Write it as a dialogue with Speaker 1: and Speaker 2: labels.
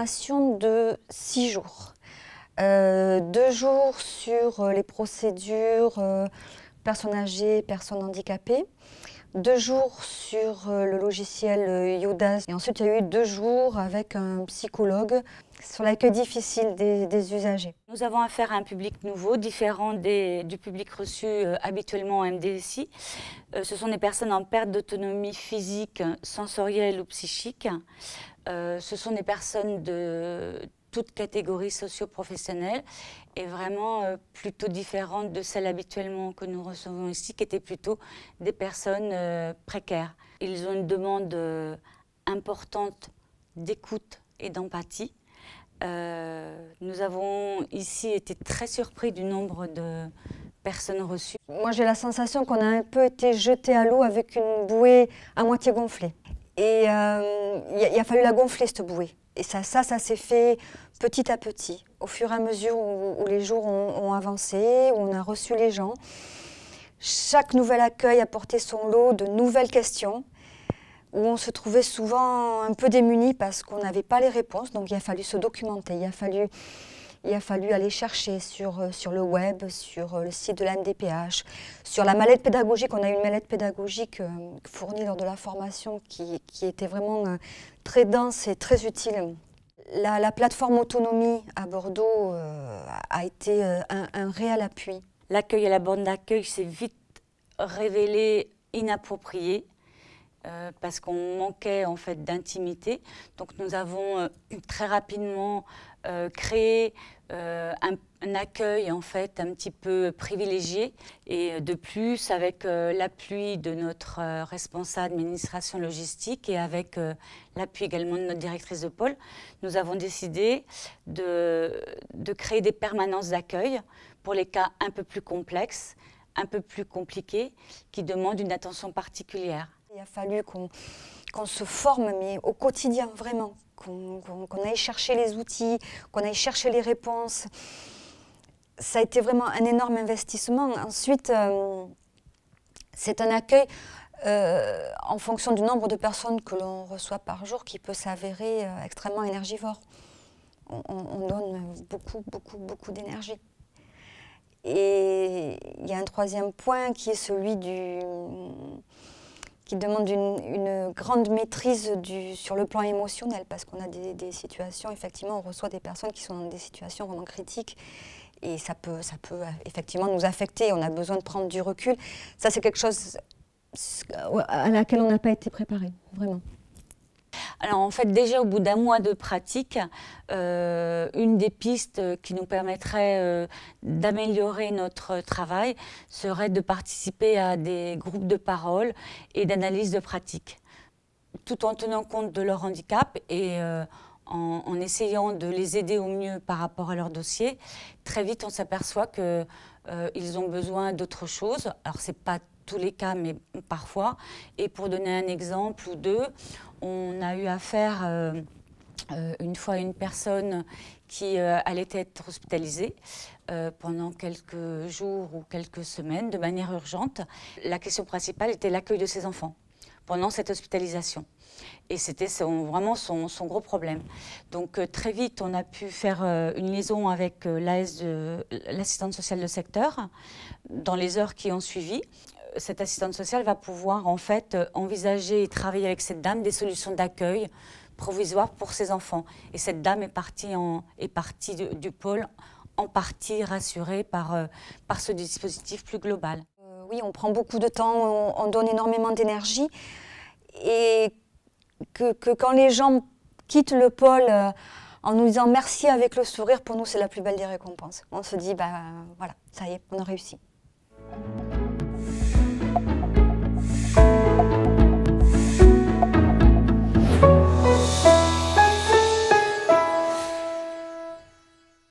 Speaker 1: formation de 6 jours. 2 jours sur les procédures personnes âgées, personnes handicapées. 2 jours sur le logiciel Yodas. Et ensuite, il y a eu 2 jours avec un psychologue sur l'accueil difficile des usagers.
Speaker 2: Nous avons affaire à un public nouveau, différent du public reçu habituellement en MDSI. Ce sont des personnes en perte d'autonomie physique, sensorielle ou psychique. Ce sont des personnes de toute catégorie socio-professionnelle et vraiment plutôt différentes de celles habituellement que nous recevons ici, qui étaient plutôt des personnes précaires. Ils ont une demande importante d'écoute et d'empathie. Nous avons ici été très surpris du nombre de personnes reçues.
Speaker 1: Moi, j'ai la sensation qu'on a un peu été jeté à l'eau avec une bouée à moitié gonflée. Et il a fallu la gonfler, cette bouée. Et ça s'est fait petit à petit, au fur et à mesure où les jours ont avancé, où on a reçu les gens. Chaque nouvel accueil apportait son lot de nouvelles questions, où on se trouvait souvent un peu démunis parce qu'on n'avait pas les réponses. Donc il a fallu se documenter, il a fallu aller chercher sur le web, sur le site de la MDPH, sur la mallette pédagogique. On a une mallette pédagogique fournie lors de la formation qui était vraiment très dense et très utile. La plateforme autonomie à Bordeaux a été un réel appui.
Speaker 2: L'accueil à la borne d'accueil s'est vite révélé inapproprié parce qu'on manquait en fait d'intimité. Donc nous avons très rapidement créé un accueil en fait un petit peu privilégié et de plus avec l'appui de notre responsable administration logistique et avec l'appui également de notre directrice de pôle, nous avons décidé de créer des permanences d'accueil pour les cas un peu plus complexes, un peu plus compliqués, qui demandent une attention particulière.
Speaker 1: Il a fallu qu'on se forme, mais au quotidien, vraiment, qu'on aille chercher les outils, qu'on aille chercher les réponses. Ça a été vraiment un énorme investissement. Ensuite, c'est un accueil en fonction du nombre de personnes que l'on reçoit par jour qui peut s'avérer extrêmement énergivore. On donne beaucoup d'énergie. Et il y a un troisième point qui est celui qui demande une grande maîtrise sur le plan émotionnel, parce qu'on a des situations, effectivement, on reçoit des personnes qui sont dans des situations vraiment critiques, et ça peut effectivement nous affecter, on a besoin de prendre du recul. Ça, c'est quelque chose à laquelle on n'a pas été préparé, vraiment.
Speaker 2: Alors en fait, déjà au bout d'1 mois de pratique, une des pistes qui nous permettrait d'améliorer notre travail serait de participer à des groupes de parole et d'analyse de pratique, tout en tenant compte de leur handicap et en essayant de les aider au mieux par rapport à leur dossier. Très vite, on s'aperçoit qu'ils ont besoin d'autre chose. Alors c'est pas tous les cas, mais parfois. Et pour donner un exemple ou deux, on a eu affaire une fois à une personne qui allait être hospitalisée pendant quelques jours ou quelques semaines de manière urgente. La question principale était l'accueil de ses enfants pendant cette hospitalisation. Et c'était vraiment son gros problème. Donc très vite, on a pu faire une liaison avec l'assistante sociale de secteur dans les heures qui ont suivi. Cette assistante sociale va pouvoir en fait envisager et travailler avec cette dame des solutions d'accueil provisoires pour ses enfants. Et cette dame est partie du pôle en partie rassurée par ce dispositif plus global.
Speaker 1: Oui, on prend beaucoup de temps, on donne énormément d'énergie et que quand les gens quittent le pôle en nous disant merci avec le sourire, pour nous c'est la plus belle des récompenses. On se dit, bah voilà, ça y est, on a réussi.